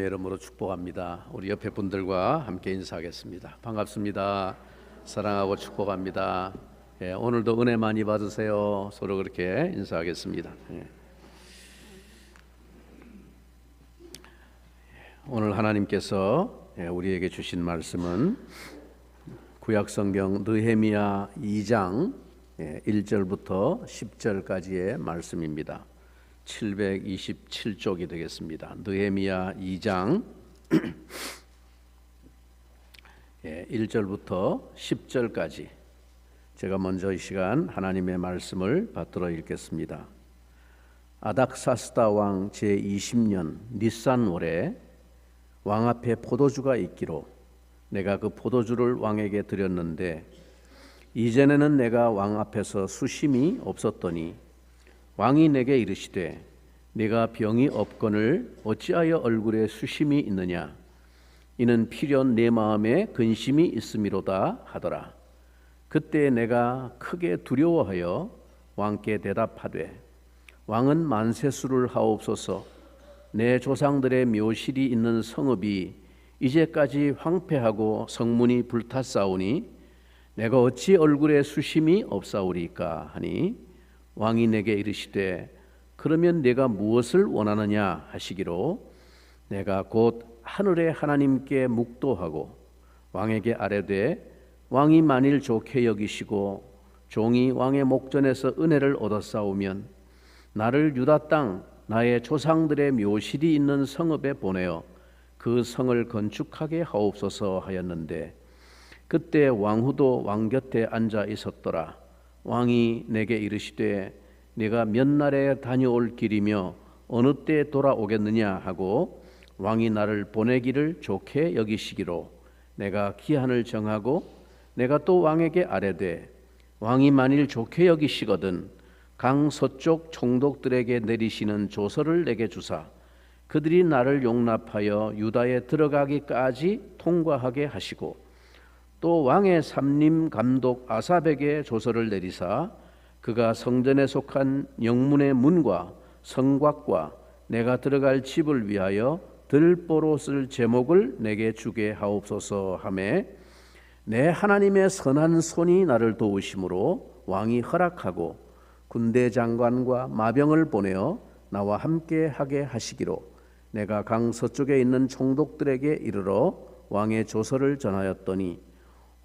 이름으로 축복합니다. 우리 옆에 분들과 함께 인사하겠습니다. 반갑습니다. 사랑하고 축복합니다. 오늘도 은혜 많이 받으세요. 서로 그렇게 인사하겠습니다. 오늘 하나님께서 우리에게 주신 말씀은 구약성경 느헤미야 2장 1절부터 10절까지의 말씀입니다. 727쪽이 되겠습니다. 느헤미야 2장 1절부터 10절까지 제가 먼저 이 시간 하나님의 말씀을 받들어 읽겠습니다. 아닥사스다 왕 제20년 니산월에 왕 앞에 포도주가 있기로 내가 그 포도주를 왕에게 드렸는데 이전에는 내가 왕 앞에서 수심이 없었더니 왕이 내게 이르시되 네가 병이 없거늘 어찌하여 얼굴에 수심이 있느냐 이는 필연 내 마음에 근심이 있음이로다 하더라. 그때 내가 크게 두려워하여 왕께 대답하되 왕은 만세수를 하옵소서. 내 조상들의 묘실이 있는 성읍이 이제까지 황폐하고 성문이 불탔사오니 내가 어찌 얼굴에 수심이 없사오리까 하니 왕이 내게 이르시되 그러면 네가 무엇을 원하느냐 하시기로 내가 곧 하늘의 하나님께 묵도하고 왕에게 아뢰되 왕이 만일 좋게 여기시고 종이 왕의 목전에서 은혜를 얻었사오면 나를 유다 땅 나의 조상들의 묘실이 있는 성읍에 보내어 그 성을 건축하게 하옵소서 하였는데 그때 왕후도 왕 곁에 앉아 있었더라. 왕이 내게 이르시되 네가 몇 날에 다녀올 길이며 어느 때 돌아오겠느냐 하고 왕이 나를 보내기를 좋게 여기시기로 내가 기한을 정하고 내가 또 왕에게 아뢰되 왕이 만일 좋게 여기시거든 강 서쪽 총독들에게 내리시는 조서를 내게 주사 그들이 나를 용납하여 유다에 들어가기까지 통과하게 하시고 또 왕의 삼림 감독 아삽에게 조서를 내리사 그가 성전에 속한 영문의 문과 성곽과 내가 들어갈 집을 위하여 들보로 쓸 제목을 내게 주게 하옵소서 하매 내 하나님의 선한 손이 나를 도우심으로 왕이 허락하고 군대 장관과 마병을 보내어 나와 함께 하게 하시기로 내가 강 서쪽에 있는 총독들에게 이르러 왕의 조서를 전하였더니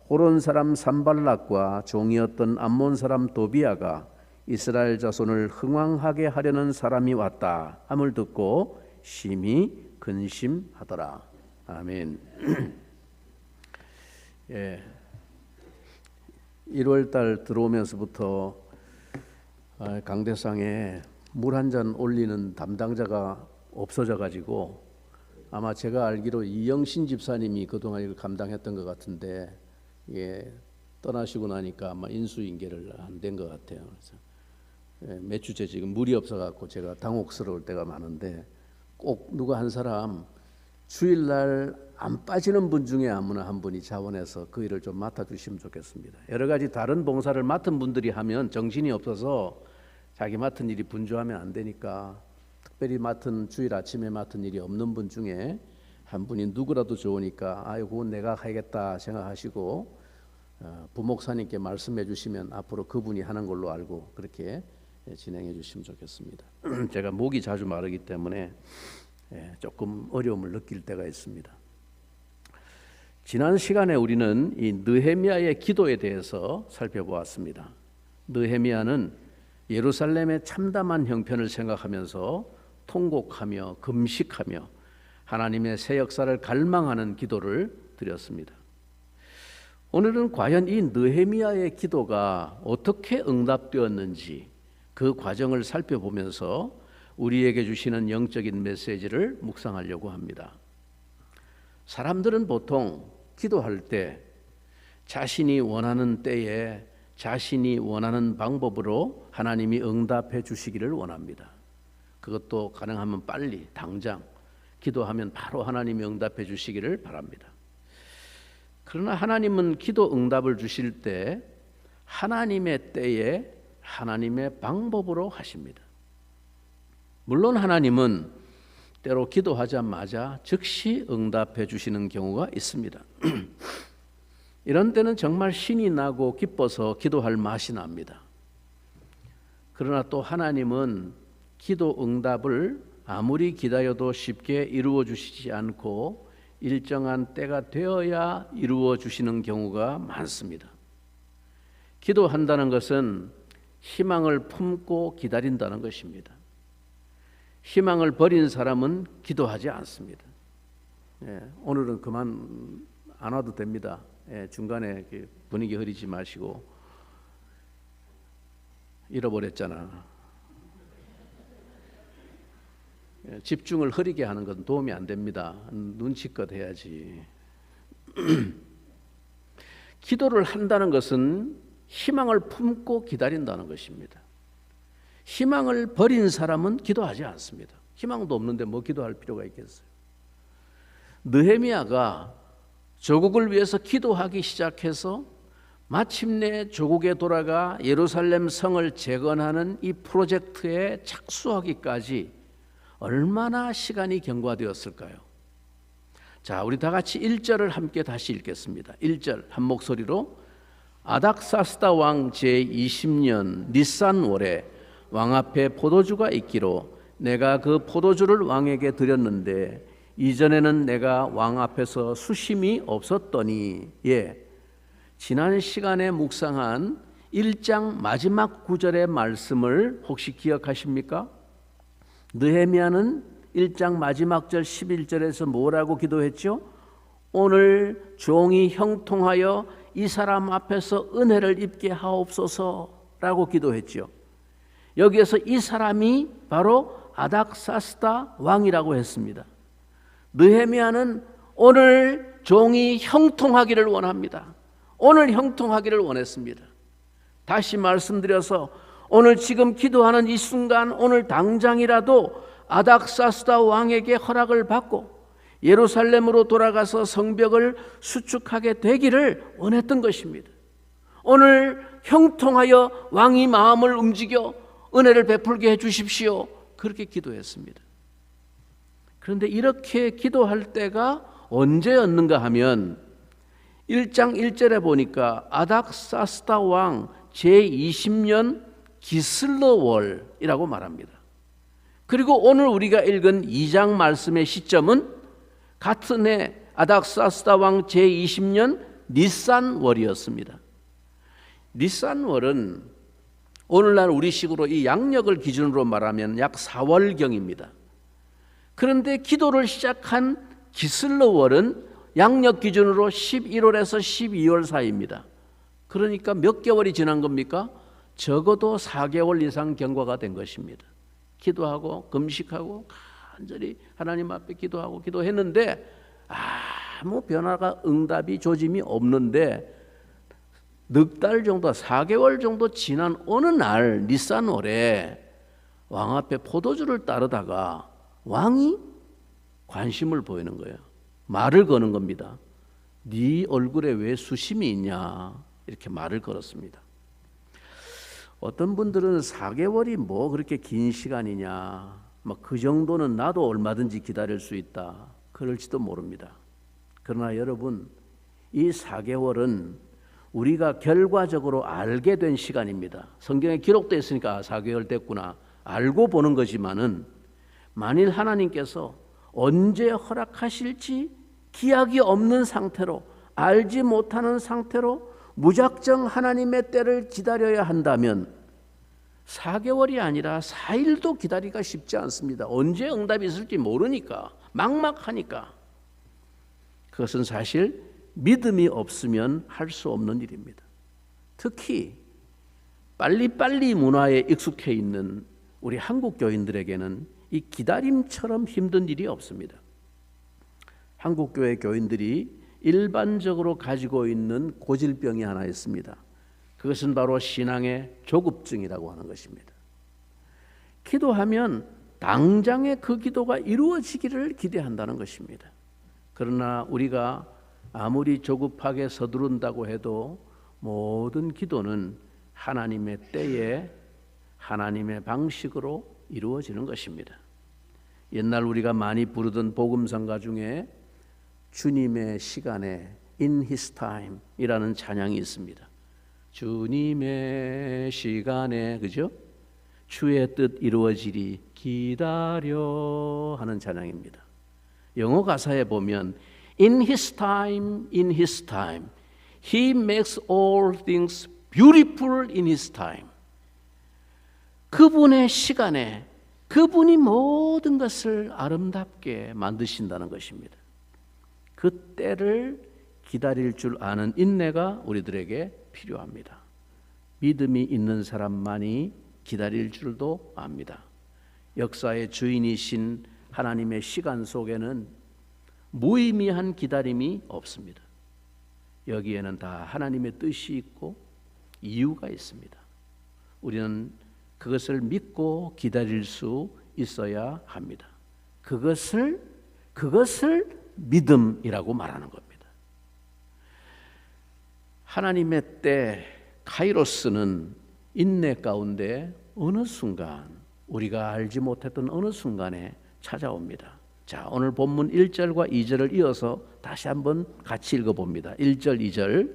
호론 사람 산발락과 종이었던 암몬 사람 도비아가 이스라엘 자손을 흥왕하게 하려는 사람이 왔다 함을 듣고 심히 근심하더라. 아멘. 1월달 들어오면서부터 강대상에 물 한 잔 올리는 담당자가 없어져 가지고 아마 제가 알기로 이영신 집사님이 그동안 이걸 감당했던 것 같은데 떠나시고 나니까 아마 인수인계를 안 된 것 같아요. 그래서 몇 주째 지금 물이 없어갖고 제가 당혹스러울 때가 많은데 꼭 누가 한 사람 주일날 안 빠지는 분 중에 아무나 한 분이 자원해서 그 일을 좀 맡아주시면 좋겠습니다. 여러 가지 다른 봉사를 맡은 분들이 하면 정신이 없어서 자기 맡은 일이 분주하면 안 되니까 특별히 주일 아침에 맡은 일이 없는 분 중에 한 분이 누구라도 좋으니까 아이고 내가 하겠다 생각하시고 부목사님께 말씀해 주시면 앞으로 그분이 하는 걸로 알고 그렇게 진행해 주시면 좋겠습니다. 제가 목이 자주 마르기 때문에 조금 어려움을 느낄 때가 있습니다. 지난 시간에 우리는 이 느헤미야의 기도에 대해서 살펴보았습니다. 느헤미야는 예루살렘의 참담한 형편을 생각하면서 통곡하며 금식하며 하나님의 새 역사를 갈망하는 기도를 드렸습니다. 오늘은 과연 이 느헤미야의 기도가 어떻게 응답되었는지 그 과정을 살펴보면서 우리에게 주시는 영적인 메시지를 묵상하려고 합니다. 사람들은 보통 기도할 때 자신이 원하는 때에 자신이 원하는 방법으로 하나님이 응답해 주시기를 원합니다. 그것도 가능하면 빨리 당장 기도하면 바로 하나님이 응답해 주시기를 바랍니다. 그러나 하나님은 기도 응답을 주실 때 하나님의 때에 하나님의 방법으로 하십니다. 물론 하나님은 때로 기도하자마자 즉시 응답해 주시는 경우가 있습니다. 이런 때는 정말 신이 나고 기뻐서 기도할 맛이 납니다. 그러나 또 하나님은 기도 응답을 아무리 기다려도 쉽게 이루어 주시지 않고 일정한 때가 되어야 이루어 주시는 경우가 많습니다. 기도한다는 것은 희망을 품고 기다린다는 것입니다. 희망을 버린 사람은 기도하지 않습니다. 오늘은 그만 안 와도 됩니다. 중간에 분위기 흐리지 마시고. 잃어버렸잖아. 집중을 흐리게 하는 건 도움이 안 됩니다. 눈치껏 해야지. 기도를 한다는 것은 희망을 품고 기다린다는 것입니다. 희망을 버린 사람은 기도하지 않습니다. 희망도 없는데 뭐 기도할 필요가 있겠어요? 느헤미야가 조국을 위해서 기도하기 시작해서 마침내 조국에 돌아가 예루살렘 성을 재건하는 이 프로젝트에 착수하기까지 얼마나 시간이 경과되었을까요? 자, 우리 다 같이 1절을 함께 다시 읽겠습니다. 1절 한 목소리로 아닥사스다 왕 제20년 니산월에 왕 앞에 포도주가 있기로 내가 그 포도주를 왕에게 드렸는데 이전에는 내가 왕 앞에서 수심이 없었더니 지난 시간에 묵상한 1장 마지막 구절의 말씀을 혹시 기억하십니까? 느헤미야는 1장 마지막 절 11절에서 뭐라고 기도했죠? 오늘 종이 형통하여 이 사람 앞에서 은혜를 입게 하옵소서라고 기도했죠. 여기에서 이 사람이 바로 아닥사스다 왕이라고 했습니다. 느헤미야는 오늘 종이 형통하기를 원합니다. 오늘 형통하기를 원했습니다. 다시 말씀드려서 오늘 지금 기도하는 이 순간 오늘 당장이라도 아닥사스다 왕에게 허락을 받고 예루살렘으로 돌아가서 성벽을 수축하게 되기를 원했던 것입니다. 오늘 형통하여 왕이 마음을 움직여 은혜를 베풀게 해 주십시오. 그렇게 기도했습니다. 그런데 이렇게 기도할 때가 언제였는가 하면 1장 1절에 보니까 아닥사스다 왕 제20년 기슬러월이라고 말합니다. 그리고 오늘 우리가 읽은 2장 말씀의 시점은 같은 해 아닥사스다 왕 제20년 니산월이었습니다. 니산월은 오늘날 우리식으로 이 양력을 기준으로 말하면 약 4월경입니다. 그런데 기도를 시작한 기슬러월은 양력 기준으로 11월에서 12월 사이입니다. 그러니까 몇 개월이 지난 겁니까? 적어도 4개월 이상 경과가 된 것입니다. 기도하고 금식하고 간절히 하나님 앞에 기도하고 기도했는데 아무 변화가 응답이 조짐이 없는데 넉 달 정도 4개월 정도 지난 어느 날 니산월에 왕 앞에 포도주를 따르다가 왕이 관심을 보이는 거예요. 말을 거는 겁니다. 네 얼굴에 왜 수심이 있냐 이렇게 말을 걸었습니다. 어떤 분들은 4개월이 뭐 그렇게 긴 시간이냐 그 정도는 나도 얼마든지 기다릴 수 있다 그럴지도 모릅니다. 그러나 여러분 이 4개월은 우리가 결과적으로 알게 된 시간입니다. 성경에 기록되어 있으니까 4개월 됐구나 알고 보는 거지만은 만일 하나님께서 언제 허락하실지 기약이 없는 상태로 알지 못하는 상태로 무작정 하나님의 때를 기다려야 한다면 4개월이 아니라 4일도 기다리기가 쉽지 않습니다. 언제 응답이 있을지 모르니까 막막하니까 그것은 사실 믿음이 없으면 할 수 없는 일입니다. 특히 빨리빨리 문화에 익숙해 있는 우리 한국 교인들에게는 이 기다림처럼 힘든 일이 없습니다. 한국 교회 교인들이 일반적으로 가지고 있는 고질병이 하나 있습니다. 그것은 바로 신앙의 조급증이라고 하는 것입니다. 기도하면 당장에 그 기도가 이루어지기를 기대한다는 것입니다. 그러나 우리가 아무리 조급하게 서두른다고 해도 모든 기도는 하나님의 때에 하나님의 방식으로 이루어지는 것입니다. 옛날 우리가 많이 부르던 복음성가 중에 주님의 시간에 In His Time 이라는 찬양이 있습니다. 주님의 시간에, 그죠? 주의 뜻 이루어지리 기다려 하는 찬양입니다. 영어 가사에 보면 In His time, in His time, He makes all things beautiful in His time. 그분의 시간에 그분이 모든 것을 아름답게 만드신다는 것입니다. 그 때를 기다릴 줄 아는 인내가 우리들에게 필요합니다. 믿음이 있는 사람만이 기다릴 줄도 압니다. 역사의 주인이신 하나님의 시간 속에는 무의미한 기다림이 없습니다. 여기에는 다 하나님의 뜻이 있고 이유가 있습니다. 우리는 그것을 믿고 기다릴 수 있어야 합니다. 그것을 믿음이라고 말하는 겁니다. 하나님의 때 카이로스는 인내 가운데 어느 순간, 우리가 알지 못했던 어느 순간에 찾아옵니다. 자, 오늘 본문 1절과 2절을 이어서 다시 한번 같이 읽어봅니다. 1절 2절.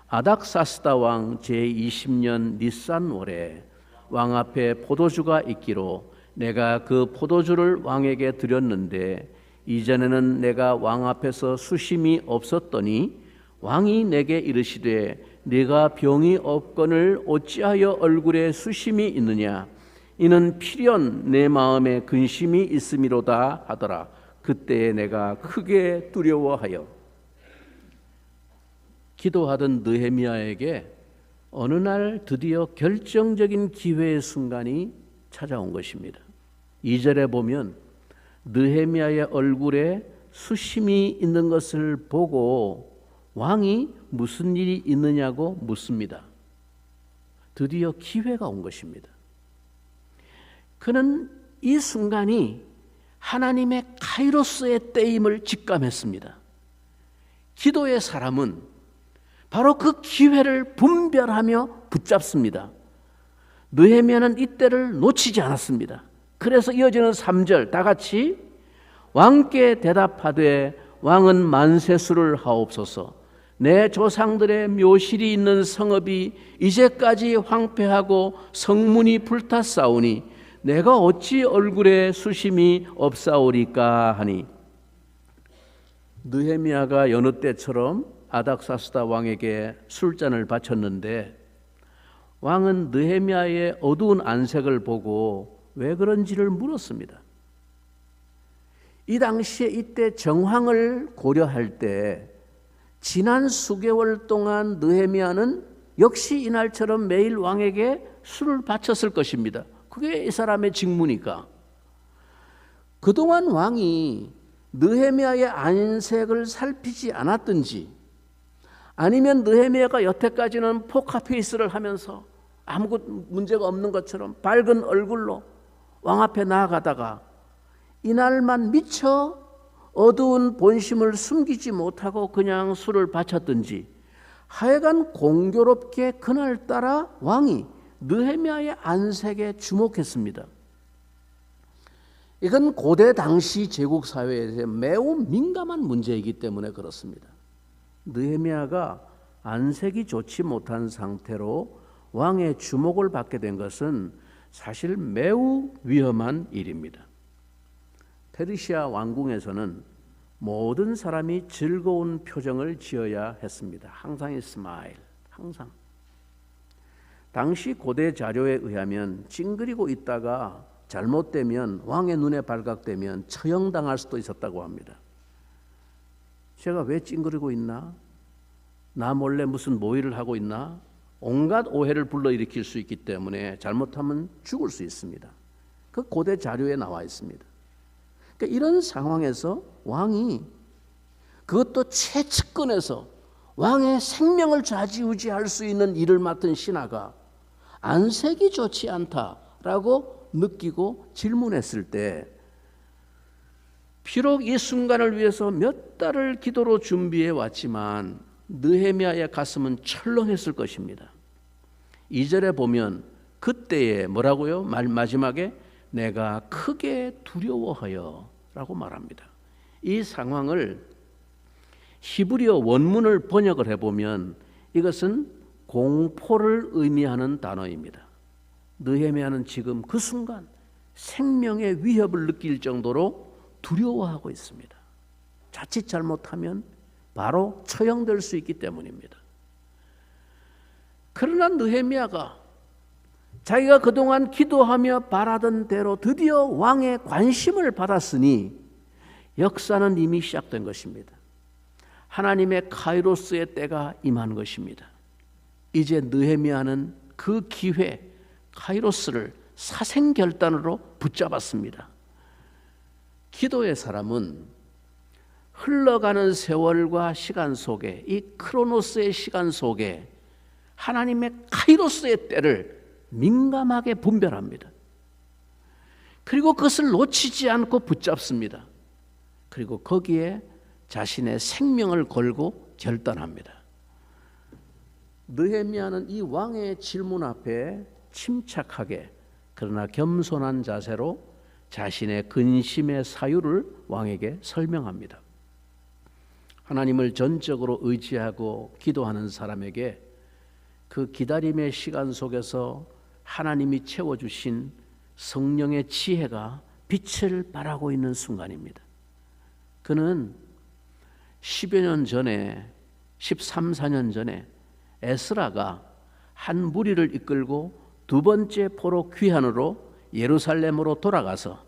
아닥사스다 왕 제20년 니산월에 왕 앞에 포도주가 있기로 내가 그 포도주를 왕에게 드렸는데 이전에는 내가 왕 앞에서 수심이 없었더니 왕이 내게 이르시되 네가 병이 없거늘 어찌하여 얼굴에 수심이 있느냐 이는 필연 내 마음에 근심이 있음이로다 하더라. 그때에 내가 크게 두려워하여. 기도하던 느헤미야에게 어느 날 드디어 결정적인 기회의 순간이 찾아온 것입니다. 2절에 보면 느헤미야의 얼굴에 수심이 있는 것을 보고 왕이 무슨 일이 있느냐고 묻습니다. 드디어 기회가 온 것입니다. 그는 이 순간이 하나님의 카이로스의 때임을 직감했습니다. 기도의 사람은 바로 그 기회를 분별하며 붙잡습니다. 느헤미야는 이 때를 놓치지 않았습니다. 그래서 이어지는 3절 다 같이 왕께 대답하되 왕은 만세수를 하옵소서. 내 조상들의 묘실이 있는 성읍이 이제까지 황폐하고 성문이 불탔사오니 내가 어찌 얼굴에 수심이 없사오리까 하니. 느헤미야가 여느 때처럼 아닥사스다 왕에게 술잔을 바쳤는데 왕은 느헤미야의 어두운 안색을 보고 왜 그런지를 물었습니다. 이 당시에 이때 정황을 고려할 때 지난 수개월 동안 느헤미야는 역시 이날처럼 매일 왕에게 술을 바쳤을 것입니다. 그게 이 사람의 직무니까. 그동안 왕이 느헤미야의 안색을 살피지 않았든지 아니면 느헤미야가 여태까지는 포카페이스를 하면서 아무 문제가 없는 것처럼 밝은 얼굴로 왕 앞에 나아가다가 이날만 미처 어두운 본심을 숨기지 못하고 그냥 술을 바쳤든지 하여간 공교롭게 그날따라 왕이 느헤미야의 안색에 주목했습니다. 이건 고대 당시 제국 사회에서 매우 민감한 문제이기 때문에 그렇습니다. 느헤미야가 안색이 좋지 못한 상태로 왕의 주목을 받게 된 것은 사실 매우 위험한 일입니다. 페르시아 왕궁에서는 모든 사람이 즐거운 표정을 지어야 했습니다. 항상 스마일, 항상. 당시 고대 자료에 의하면 찡그리고 있다가 잘못되면 왕의 눈에 발각되면 처형당할 수도 있었다고 합니다. 제가 왜 찡그리고 있나? 나 몰래 무슨 모의를 하고 있나? 온갖 오해를 불러일으킬 수 있기 때문에 잘못하면 죽을 수 있습니다. 그 고대 자료에 나와 있습니다. 그러니까 이런 상황에서 왕이 그것도 최측근에서 왕의 생명을 좌지우지할 수 있는 일을 맡은 신하가 안색이 좋지 않다라고 느끼고 질문했을 때 비록 이 순간을 위해서 몇 달을 기도로 준비해 왔지만 느헤미야의 가슴은 철렁했을 것입니다. 2절에 보면 그때에 뭐라고요? 마지막에 내가 크게 두려워하여 라고 말합니다. 이 상황을 히브리어 원문을 번역을 해보면 이것은 공포를 의미하는 단어입니다. 느헤미야는 지금 그 순간 생명의 위협을 느낄 정도로 두려워하고 있습니다. 자칫 잘못하면 바로 처형될 수 있기 때문입니다. 그러나 느헤미야가 자기가 그동안 기도하며 바라던 대로 드디어 왕의 관심을 받았으니 역사는 이미 시작된 것입니다. 하나님의 카이로스의 때가 임한 것입니다. 이제 느헤미야는 그 기회 카이로스를 사생결단으로 붙잡았습니다. 기도의 사람은 흘러가는 세월과 시간 속에, 이 크로노스의 시간 속에 하나님의 카이로스의 때를 민감하게 분별합니다. 그리고 그것을 놓치지 않고 붙잡습니다. 그리고 거기에 자신의 생명을 걸고 결단합니다. 느헤미야는 이 왕의 질문 앞에 침착하게 그러나 겸손한 자세로 자신의 근심의 사유를 왕에게 설명합니다. 하나님을 전적으로 의지하고 기도하는 사람에게 그 기다림의 시간 속에서 하나님이 채워주신 성령의 지혜가 빛을 발하고 있는 순간입니다. 그는 10여 년 전에 13, 14년 전에 에스라가 한 무리를 이끌고 두 번째 포로 귀환으로 예루살렘으로 돌아가서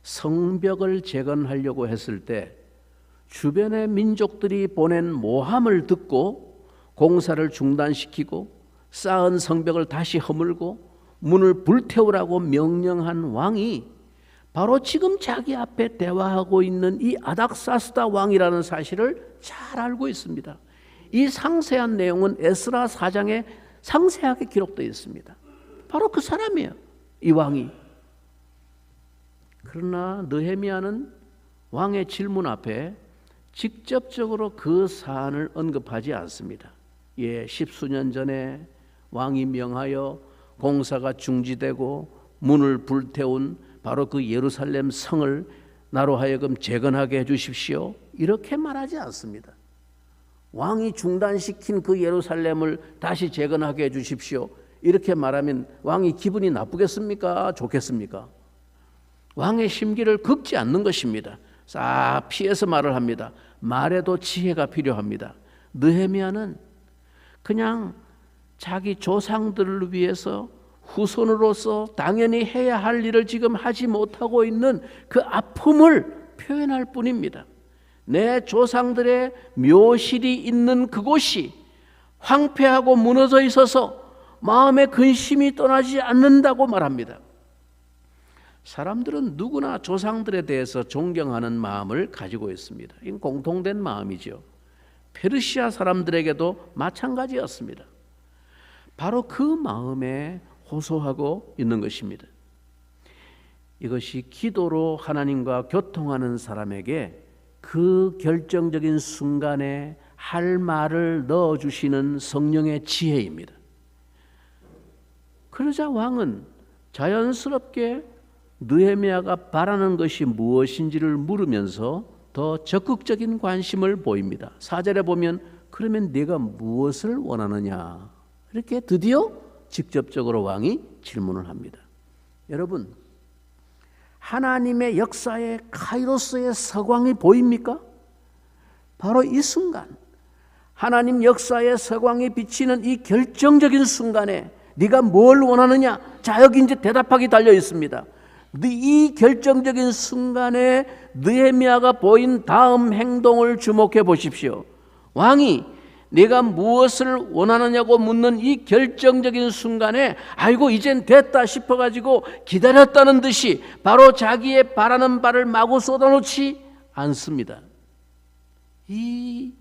성벽을 재건하려고 했을 때 주변의 민족들이 보낸 모함을 듣고 공사를 중단시키고 쌓은 성벽을 다시 허물고 문을 불태우라고 명령한 왕이 바로 지금 자기 앞에 대화하고 있는 이 아닥사스다 왕이라는 사실을 잘 알고 있습니다. 이 상세한 내용은 에스라 4장에 상세하게 기록되어 있습니다. 바로 그 사람이에요, 이 왕이. 그러나 느헤미야는 왕의 질문 앞에 직접적으로 그 사안을 언급하지 않습니다. 예, 10수년 전에 왕이 명하여 공사가 중지되고 문을 불태운 바로 그 예루살렘 성을 나로 하여금 재건하게 해주십시오, 이렇게 말하지 않습니다. 왕이 중단시킨 그 예루살렘을 다시 재건하게 해주십시오, 이렇게 말하면 왕이 기분이 나쁘겠습니까? 좋겠습니까? 왕의 심기를 긁지 않는 것입니다. 싹 피해서 말을 합니다. 말에도 지혜가 필요합니다. 느헤미야는 그냥 자기 조상들을 위해서 후손으로서 당연히 해야 할 일을 지금 하지 못하고 있는 그 아픔을 표현할 뿐입니다. 내 조상들의 묘실이 있는 그곳이 황폐하고 무너져 있어서 마음의 근심이 떠나지 않는다고 말합니다. 사람들은 누구나 조상들에 대해서 존경하는 마음을 가지고 있습니다. 이건 공통된 마음이죠. 페르시아 사람들에게도 마찬가지였습니다. 바로 그 마음에 호소하고 있는 것입니다. 이것이 기도로 하나님과 교통하는 사람에게 그 결정적인 순간에 할 말을 넣어주시는 성령의 지혜입니다. 그러자 왕은 자연스럽게 느헤미야가 바라는 것이 무엇인지를 물으면서 더 적극적인 관심을 보입니다. 4절에 보면 그러면 네가 무엇을 원하느냐, 이렇게 드디어 직접적으로 왕이 질문을 합니다. 여러분, 하나님의 역사의 카이로스의 서광이 보입니까? 바로 이 순간, 하나님 역사의 서광이 비치는 이 결정적인 순간에 네가 뭘 원하느냐? 자, 여기 이제 대답하기 달려 있습니다. 이 결정적인 순간에 느헤미야가 보인 다음 행동을 주목해 보십시오. 왕이 네가 무엇을 원하느냐고 묻는 이 결정적인 순간에 아이고 이젠 됐다 싶어가지고 기다렸다는 듯이 바로 자기의 바라는 바를 마구 쏟아놓지 않습니다. 이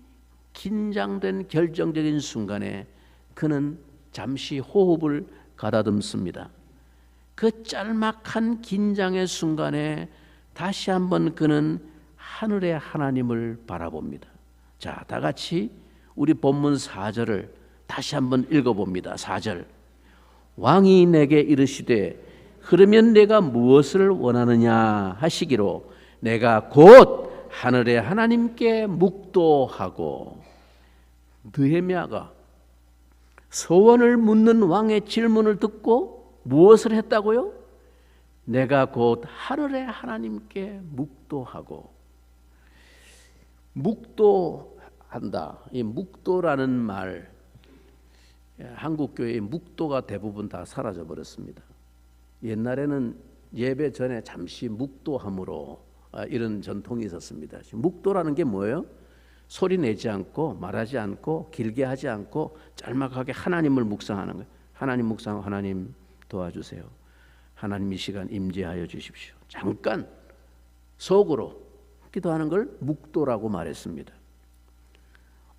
긴장된 결정적인 순간에 그는 잠시 호흡을 가다듬습니다. 그 짤막한 긴장의 순간에 다시 한번 그는 하늘의 하나님을 바라봅니다. 자, 다 같이 우리 본문 4절을 다시 한번 읽어봅니다. 4절. 왕이 내게 이르시되 그러면 내가 무엇을 원하느냐 하시기로 내가 곧 하늘의 하나님께 묵도하고. 느헤미야가 소원을 묻는 왕의 질문을 듣고 무엇을 했다고요? 내가 곧 하늘의 하나님께 묵도하고. 묵도한다. 이 묵도라는 말, 한국 교회의 묵도가 대부분 다 사라져 버렸습니다. 옛날에는 예배 전에 잠시 묵도함으로 이런 전통이 있었습니다. 묵도라는 게 뭐예요? 소리 내지 않고 말하지 않고 길게 하지 않고 짤막하게 하나님을 묵상하는 거예요. 하나님 묵상, 하나님 도와주세요. 하나님 이 시간 임재하여 주십시오. 잠깐 속으로 기도하는 걸 묵도라고 말했습니다.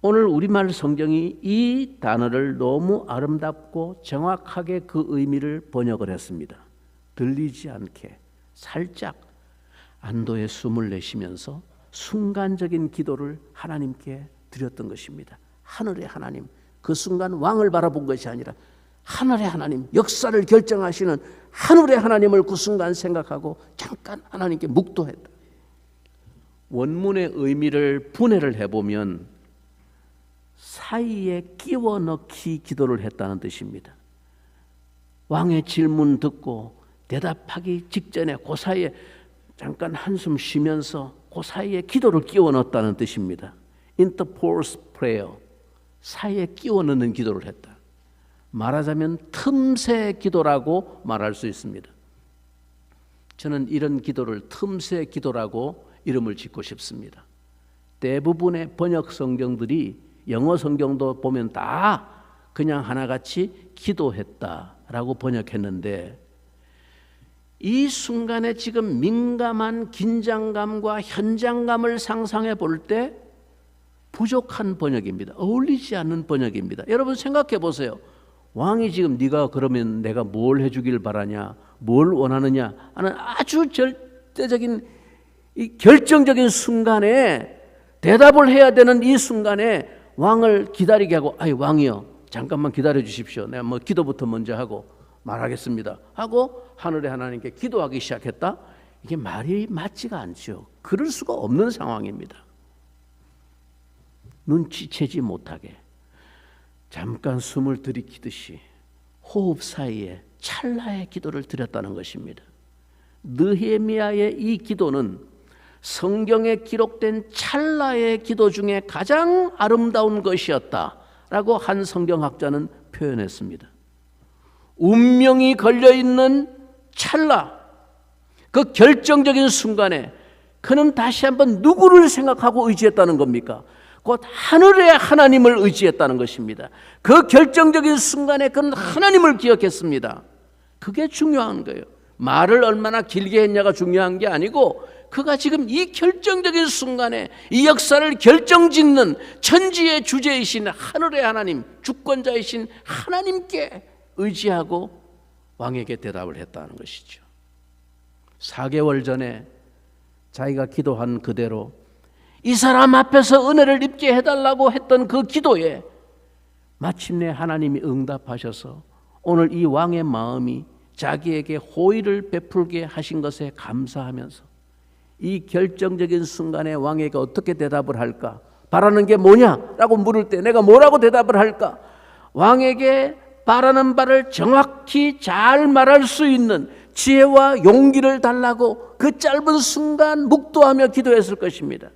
오늘 우리말 성경이 이 단어를 너무 아름답고 정확하게 그 의미를 번역을 했습니다. 들리지 않게 살짝 안도의 숨을 내쉬면서 순간적인 기도를 하나님께 드렸던 것입니다. 하늘의 하나님, 그 순간 왕을 바라본 것이 아니라 하늘의 하나님, 역사를 결정하시는 하늘의 하나님을 그 순간 생각하고 잠깐 하나님께 묵도했다. 원문의 의미를 분해를 해보면 사이에 끼워 넣기 기도를 했다는 뜻입니다. 왕의 질문 듣고 대답하기 직전에 그 사이에 잠깐 한숨 쉬면서 그 사이에 기도를 끼워 넣었다는 뜻입니다. Interpose prayer, 사이에 끼워 넣는 기도를 했다. 말하자면 틈새 기도라고 말할 수 있습니다. 저는 이런 기도를 틈새 기도라고 이름을 짓고 싶습니다. 대부분의 번역 성경들이, 영어 성경도 보면 다 그냥 하나같이 기도했다라고 번역했는데, 이 순간에 지금 민감한 긴장감과 현장감을 상상해 볼 때 부족한 번역입니다. 어울리지 않는 번역입니다. 여러분 생각해 보세요. 왕이 지금 네가 그러면 내가 뭘 해주길 바라냐, 뭘 원하느냐 하는 아주 절대적인 이 결정적인 순간에 대답을 해야 되는 이 순간에 왕을 기다리게 하고, 아이 왕이여 잠깐만 기다려 주십시오. 내가 뭐 기도부터 먼저 하고 말하겠습니다 하고 하늘의 하나님께 기도하기 시작했다. 이게 말이 맞지가 않죠. 그럴 수가 없는 상황입니다. 눈치채지 못하게 잠깐 숨을 들이키듯이 호흡 사이에 찰나의 기도를 드렸다는 것입니다. 느헤미야의 이 기도는 성경에 기록된 찰나의 기도 중에 가장 아름다운 것이었다라고 한 성경학자는 표현했습니다. 운명이 걸려있는 찰나, 그 결정적인 순간에 그는 다시 한번 누구를 생각하고 의지했다는 겁니까? 곧 하늘의 하나님을 의지했다는 것입니다. 그 결정적인 순간에 그는 하나님을 기억했습니다. 그게 중요한 거예요. 말을 얼마나 길게 했냐가 중요한 게 아니고, 그가 지금 이 결정적인 순간에 이 역사를 결정짓는 천지의 주제이신 하늘의 하나님, 주권자이신 하나님께 의지하고 왕에게 대답을 했다는 것이죠. 4개월 전에 자기가 기도한 그대로 이 사람 앞에서 은혜를 입게 해달라고 했던 그 기도에 마침내 하나님이 응답하셔서 오늘 이 왕의 마음이 자기에게 호의를 베풀게 하신 것에 감사하면서 이 결정적인 순간에 왕에게 어떻게 대답을 할까? 바라는 게 뭐냐라고 물을 때 내가 뭐라고 대답을 할까? 왕에게 바라는 바를 정확히 잘 말할 수 있는 지혜와 용기를 달라고 그 짧은 순간 묵도하며 기도했을 것입니다.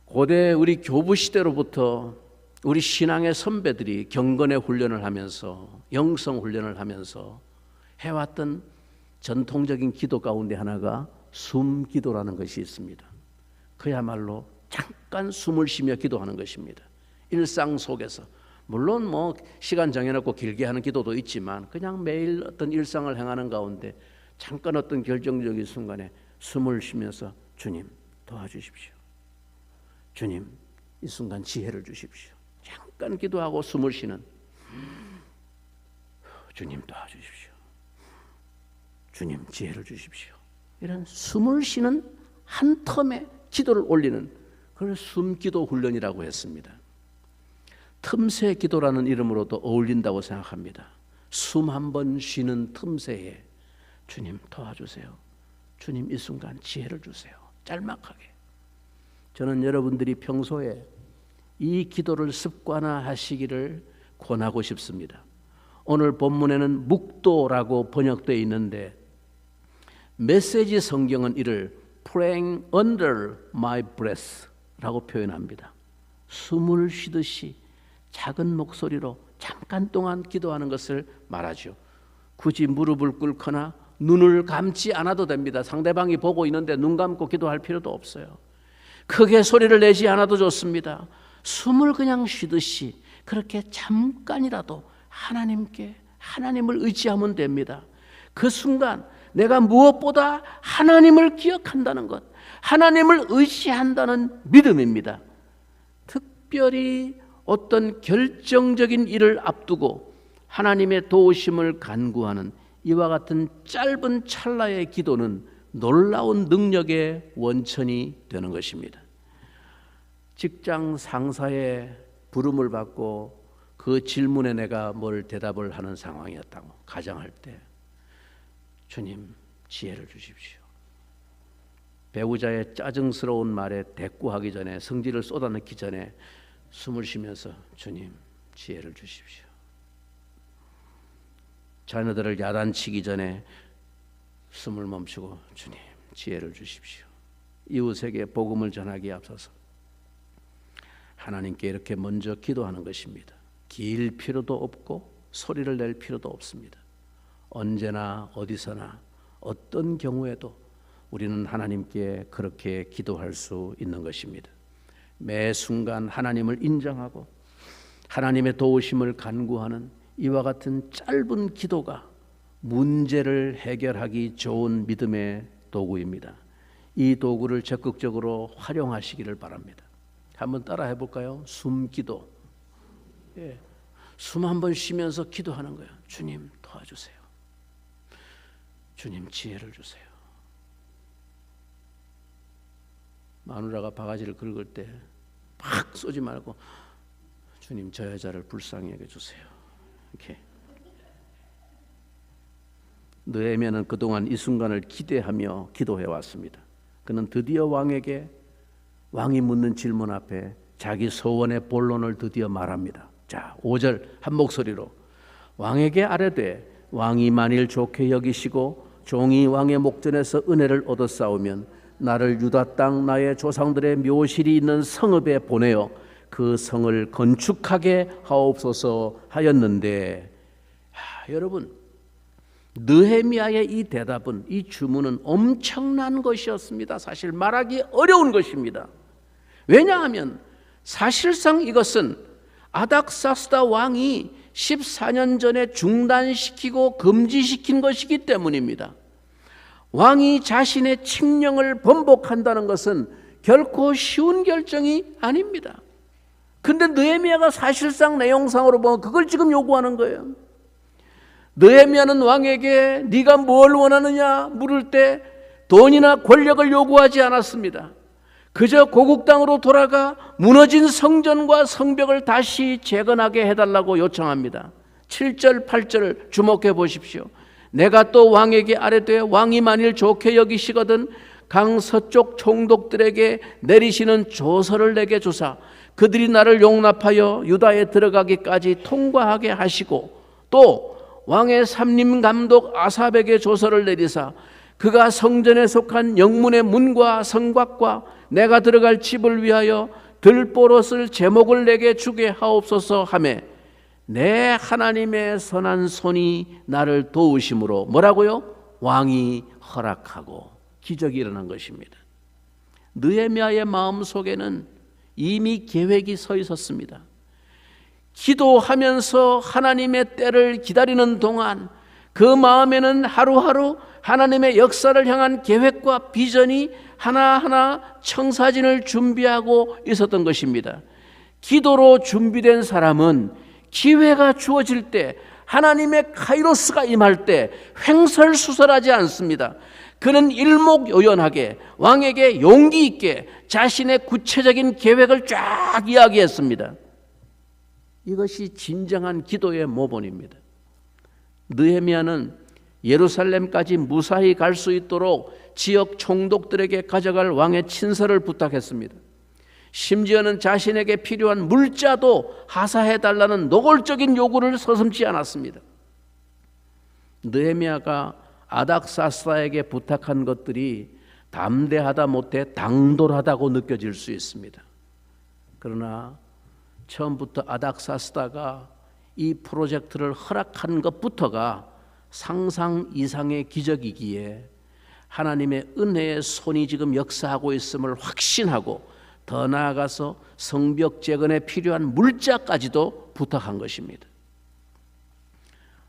고대 우리 교부 시대로부터 우리 신앙의 선배들이 경건의 훈련을 하면서 영성 훈련을 하면서 해왔던 전통적인 기도 가운데 하나가 숨기도라는 것이 있습니다. 그야말로 잠깐 숨을 쉬며 기도하는 것입니다. 일상 속에서 물론 뭐 시간 정해놓고 길게 하는 기도도 있지만 그냥 매일 어떤 일상을 행하는 가운데 잠깐 어떤 결정적인 순간에 숨을 쉬면서 주님 도와주십시오. 주님 이 순간 지혜를 주십시오. 잠깐 기도하고 숨을 쉬는 주님 도와주십시오. 주님 지혜를 주십시오. 이런 숨을 쉬는 한 텀에 기도를 올리는 그걸 숨기도 훈련이라고 했습니다. 틈새 기도라는 이름으로도 어울린다고 생각합니다. 숨 한 번 쉬는 틈새에 주님 도와주세요. 주님 이 순간 지혜를 주세요. 짤막하게. 저는 여러분들이 평소에 이 기도를 습관화하시기를 권하고 싶습니다. 오늘 본문에는 묵도라고 번역되어 있는데 메시지 성경은 이를 praying under my breath 라고 표현합니다. 숨을 쉬듯이 작은 목소리로 잠깐 동안 기도하는 것을 말하죠. 굳이 무릎을 꿇거나 눈을 감지 않아도 됩니다. 상대방이 보고 있는데 눈 감고 기도할 필요도 없어요. 크게 소리를 내지 않아도 좋습니다. 숨을 그냥 쉬듯이 그렇게 잠깐이라도 하나님을 의지하면 됩니다. 그 순간 내가 무엇보다 하나님을 기억한다는 것, 하나님을 의지한다는 믿음입니다. 특별히 어떤 결정적인 일을 앞두고 하나님의 도우심을 간구하는 이와 같은 짧은 찰나의 기도는 놀라운 능력의 원천이 되는 것입니다. 직장 상사의 부름을 받고 그 질문에 내가 뭘 대답을 하는 상황이었다고 가정할 때 주님 지혜를 주십시오. 배우자의 짜증스러운 말에 대꾸하기 전에 성질을 쏟아내기 전에 숨을 쉬면서 주님 지혜를 주십시오. 자녀들을 야단치기 전에 숨을 멈추고 주님 지혜를 주십시오. 이웃에게 복음을 전하기에 앞서서 하나님께 이렇게 먼저 기도하는 것입니다. 길 필요도 없고 소리를 낼 필요도 없습니다. 언제나 어디서나 어떤 경우에도 우리는 하나님께 그렇게 기도할 수 있는 것입니다. 매 순간 하나님을 인정하고 하나님의 도우심을 간구하는 이와 같은 짧은 기도가 문제를 해결하기 좋은 믿음의 도구입니다. 이 도구를 적극적으로 활용하시기를 바랍니다. 한번 따라 해볼까요? 숨기도. 숨 한번 쉬면서 기도하는 거예요. 주님 도와주세요. 주님 지혜를 주세요. 마누라가 바가지를 긁을 때 팍 쏘지 말고 주님 저 여자를 불쌍히 여겨주세요. 이렇게. 느헤미야는 그동안 이 순간을 기대하며 기도해왔습니다. 그는 드디어 왕에게 왕이 묻는 질문 앞에 자기 소원의 본론을 드디어 말합니다. 자, 5절 한 목소리로 왕에게 아뢰되 왕이 만일 좋게 여기시고 종이 왕의 목전에서 은혜를 얻었사오면 나를 유다 땅 나의 조상들의 묘실이 있는 성읍에 보내어 그 성을 건축하게 하옵소서 하였는데, 여러분 느헤미야의 이 대답은, 이 주문은 엄청난 것이었습니다. 사실 말하기 어려운 것입니다. 왜냐하면 사실상 이것은 아닥사스다 왕이 14년 전에 중단시키고 금지시킨 것이기 때문입니다. 왕이 자신의 칙령을 번복한다는 것은 결코 쉬운 결정이 아닙니다. 근데 느헤미야가 사실상 내용상으로 보면 그걸 지금 요구하는 거예요. 느헤미야는 왕에게 네가 뭘 원하느냐 물을 때 돈이나 권력을 요구하지 않았습니다. 그저 고국 땅으로 돌아가 무너진 성전과 성벽을 다시 재건하게 해달라고 요청합니다. 7절 8절을 주목해 보십시오. 내가 또 왕에게 아뢰되 왕이 만일 좋게 여기시거든 강 서쪽 총독들에게 내리시는 조서를 내게 주사 그들이 나를 용납하여 유다에 들어가기까지 통과하게 하시고, 또 왕의 삼림 감독 아삽에게 조서를 내리사 그가 성전에 속한 영문의 문과 성곽과 내가 들어갈 집을 위하여 들보롯을 제목을 내게 주게 하옵소서 하매 내 하나님의 선한 손이 나를 도우심으로 뭐라고요? 왕이 허락하고 기적이 일어난 것입니다. 느헤미야의 마음속에는 이미 계획이 서 있었습니다. 기도하면서 하나님의 때를 기다리는 동안 그 마음에는 하루하루 하나님의 역사를 향한 계획과 비전이 하나하나 청사진을 준비하고 있었던 것입니다. 기도로 준비된 사람은 기회가 주어질 때, 하나님의 카이로스가 임할 때 횡설수설하지 않습니다. 그는 일목요연하게 왕에게 용기 있게 자신의 구체적인 계획을 쫙 이야기했습니다. 이것이 진정한 기도의 모본입니다. 느헤미야는 예루살렘까지 무사히 갈 수 있도록 지역 총독들에게 가져갈 왕의 친서를 부탁했습니다. 심지어는 자신에게 필요한 물자도 하사해달라는 노골적인 요구를 서슴지 않았습니다. 느헤미야가 아닥사스다에게 부탁한 것들이 담대하다 못해 당돌하다고 느껴질 수 있습니다. 그러나 처음부터 아닥사스다가 이 프로젝트를 허락한 것부터가 상상 이상의 기적이기에 하나님의 은혜의 손이 지금 역사하고 있음을 확신하고 더 나아가서 성벽 재건에 필요한 물자까지도 부탁한 것입니다.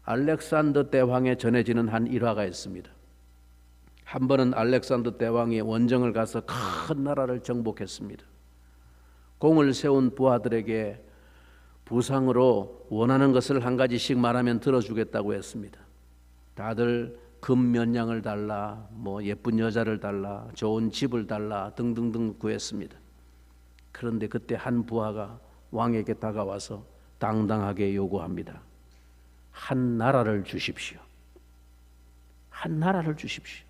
알렉산더 대왕에 전해지는 한 일화가 있습니다. 한 번은 알렉산더 대왕이 원정을 가서 큰 나라를 정복했습니다. 공을 세운 부하들에게 부상으로 원하는 것을 한 가지씩 말하면 들어주겠다고 했습니다. 다들 금 몇 냥을 달라, 예쁜 여자를 달라, 좋은 집을 달라 등등등 구했습니다. 그런데 그때 한 부하가 왕에게 다가와서 당당하게 요구합니다. 한 나라를 주십시오. 한 나라를 주십시오.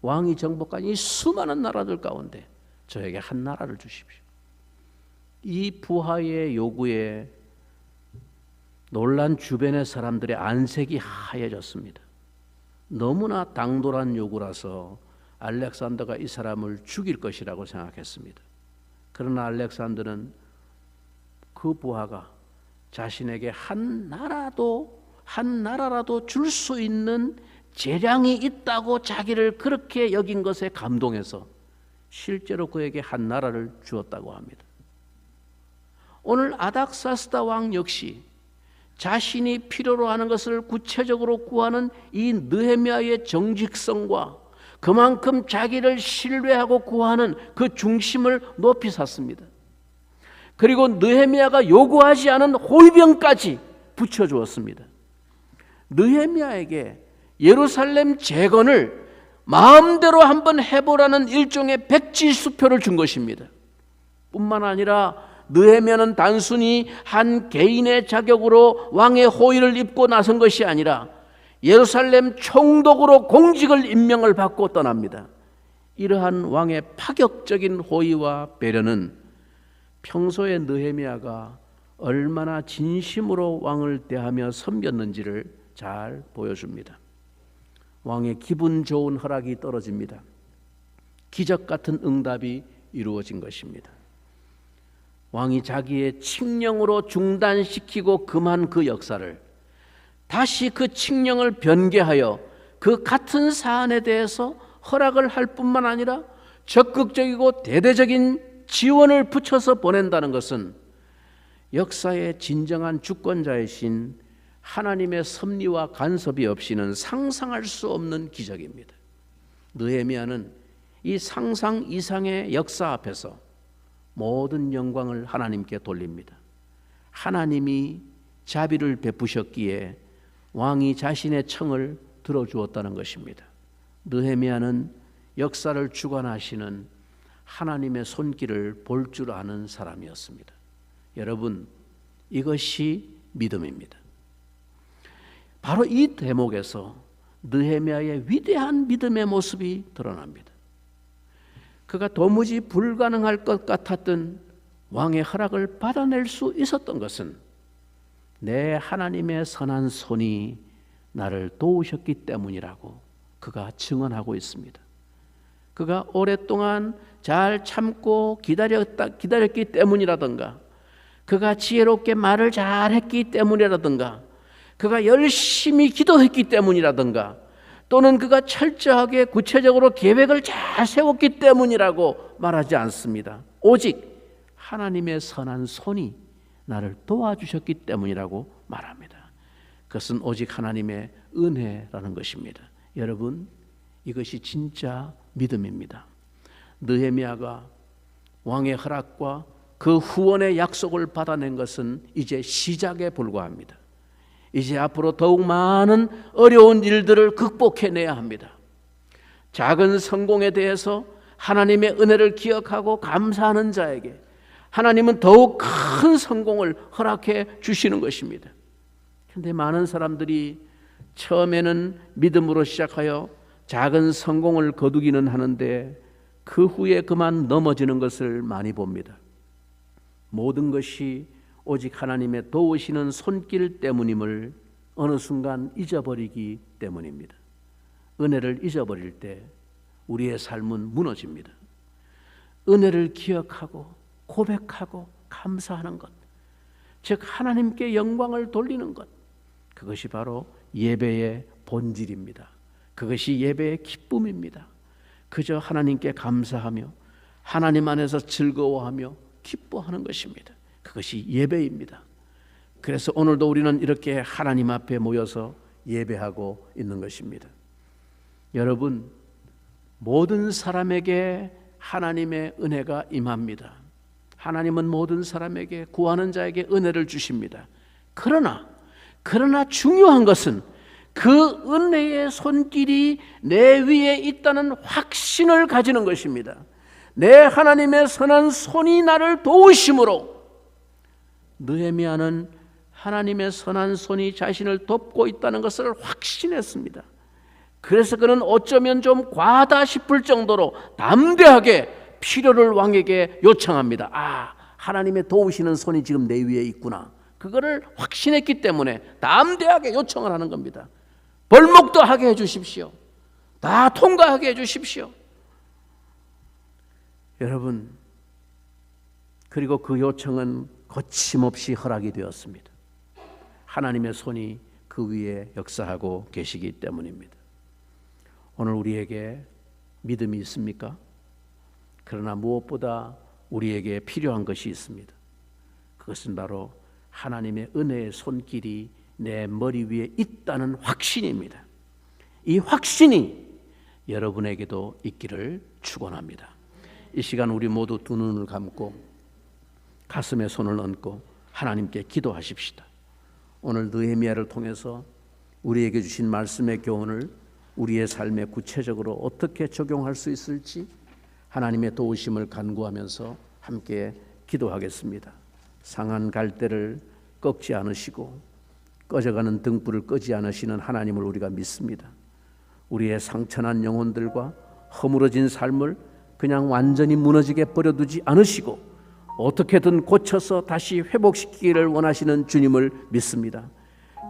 왕이 정복한 이 수많은 나라들 가운데 저에게 한 나라를 주십시오. 이 부하의 요구에 놀란 주변의 사람들의 안색이 하얘졌습니다. 너무나 당돌한 요구라서 알렉산더가 이 사람을 죽일 것이라고 생각했습니다. 그러나 알렉산더는 그 부하가 자신에게 한 나라라도 줄 수 있는 재량이 있다고 자기를 그렇게 여긴 것에 감동해서 실제로 그에게 한 나라를 주었다고 합니다. 오늘 아닥사스다 왕 역시 자신이 필요로 하는 것을 구체적으로 구하는 이 느헤미야의 정직성과 그만큼 자기를 신뢰하고 구하는 그 중심을 높이 샀습니다. 그리고 느헤미야가 요구하지 않은 호위병까지 붙여주었습니다. 느헤미야에게 예루살렘 재건을 마음대로 한번 해보라는 일종의 백지수표를 준 것입니다. 뿐만 아니라 느헤미야는 단순히 한 개인의 자격으로 왕의 호의를 입고 나선 것이 아니라 예루살렘 총독으로 공직을 임명을 받고 떠납니다. 이러한 왕의 파격적인 호의와 배려는 평소에 느헤미야가 얼마나 진심으로 왕을 대하며 섬겼는지를 잘 보여줍니다. 왕의 기분 좋은 허락이 떨어집니다. 기적 같은 응답이 이루어진 것입니다. 왕이 자기의 칙령으로 중단시키고 금한 그 역사를 다시 그 칙령을 변개하여 그 같은 사안에 대해서 허락을 할 뿐만 아니라 적극적이고 대대적인 지원을 붙여서 보낸다는 것은 역사의 진정한 주권자이신 하나님의 섭리와 간섭이 없이는 상상할 수 없는 기적입니다. 느헤미야는 이 상상 이상의 역사 앞에서 모든 영광을 하나님께 돌립니다. 하나님이 자비를 베푸셨기에 왕이 자신의 청을 들어주었다는 것입니다. 느헤미야는 역사를 주관하시는 하나님의 손길을 볼 줄 아는 사람이었습니다. 여러분, 이것이 믿음입니다. 바로 이 대목에서 느헤미야의 위대한 믿음의 모습이 드러납니다. 그가 도무지 불가능할 것 같았던 왕의 허락을 받아낼 수 있었던 것은 내 하나님의 선한 손이 나를 도우셨기 때문이라고 그가 증언하고 있습니다. 그가 오랫동안 잘 참고 기다렸기 때문이라든가, 그가 지혜롭게 말을 잘했기 때문이라든가, 그가 열심히 기도했기 때문이라든가, 또는 그가 철저하게 구체적으로 계획을 잘 세웠기 때문이라고 말하지 않습니다. 오직 하나님의 선한 손이 나를 도와주셨기 때문이라고 말합니다. 그것은 오직 하나님의 은혜라는 것입니다. 여러분, 이것이 진짜 믿음입니다. 느헤미야가 왕의 허락과 그 후원의 약속을 받아낸 것은 이제 시작에 불과합니다. 이제 앞으로 더욱 많은 어려운 일들을 극복해내야 합니다. 작은 성공에 대해서 하나님의 은혜를 기억하고 감사하는 자에게 하나님은 더욱 큰 성공을 허락해 주시는 것입니다. 그런데 많은 사람들이 처음에는 믿음으로 시작하여 작은 성공을 거두기는 하는데 그 후에 그만 넘어지는 것을 많이 봅니다. 모든 것이 오직 하나님의 도우시는 손길 때문임을 어느 순간 잊어버리기 때문입니다. 은혜를 잊어버릴 때 우리의 삶은 무너집니다. 은혜를 기억하고 고백하고 감사하는 것, 즉 하나님께 영광을 돌리는 것, 그것이 바로 예배의 본질입니다. 그것이 예배의 기쁨입니다. 그저 하나님께 감사하며 하나님 안에서 즐거워하며 기뻐하는 것입니다. 그것이 예배입니다. 그래서 오늘도 우리는 이렇게 하나님 앞에 모여서 예배하고 있는 것입니다. 여러분, 모든 사람에게 하나님의 은혜가 임합니다. 하나님은 모든 사람에게, 구하는 자에게 은혜를 주십니다. 그러나 중요한 것은 그 은혜의 손길이 내 위에 있다는 확신을 가지는 것입니다. 내 하나님의 선한 손이 나를 도우심으로, 느헤미야는 하나님의 선한 손이 자신을 돕고 있다는 것을 확신했습니다. 그래서 그는 어쩌면 좀 과하다 싶을 정도로 담대하게 필요를 왕에게 요청합니다. 하나님의 도우시는 손이 지금 내 위에 있구나. 그거를 확신했기 때문에 담대하게 요청을 하는 겁니다. 벌목도 하게 해주십시오. 다 통과하게 해주십시오. 여러분, 그리고 그 요청은 거침없이 허락이 되었습니다. 하나님의 손이 그 위에 역사하고 계시기 때문입니다. 오늘 우리에게 믿음이 있습니까? 그러나 무엇보다 우리에게 필요한 것이 있습니다. 그것은 바로 하나님의 은혜의 손길이 내 머리 위에 있다는 확신입니다. 이 확신이 여러분에게도 있기를 축원합니다. 이 시간 우리 모두 두 눈을 감고 가슴에 손을 얹고 하나님께 기도하십시다. 오늘 느헤미야를 통해서 우리에게 주신 말씀의 교훈을 우리의 삶에 구체적으로 어떻게 적용할 수 있을지 하나님의 도우심을 간구하면서 함께 기도하겠습니다. 상한 갈대를 꺾지 않으시고 꺼져가는 등불을 끄지 않으시는 하나님을 우리가 믿습니다. 우리의 상처난 영혼들과 허물어진 삶을 그냥 완전히 무너지게 버려두지 않으시고 어떻게든 고쳐서 다시 회복시키기를 원하시는 주님을 믿습니다.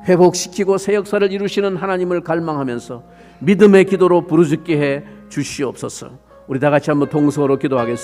회복시키고 새 역사를 이루시는 하나님을 갈망하면서 믿음의 기도로 부르짖게 해 주시옵소서. 우리 다 같이 한번 동서로 기도하겠습니다.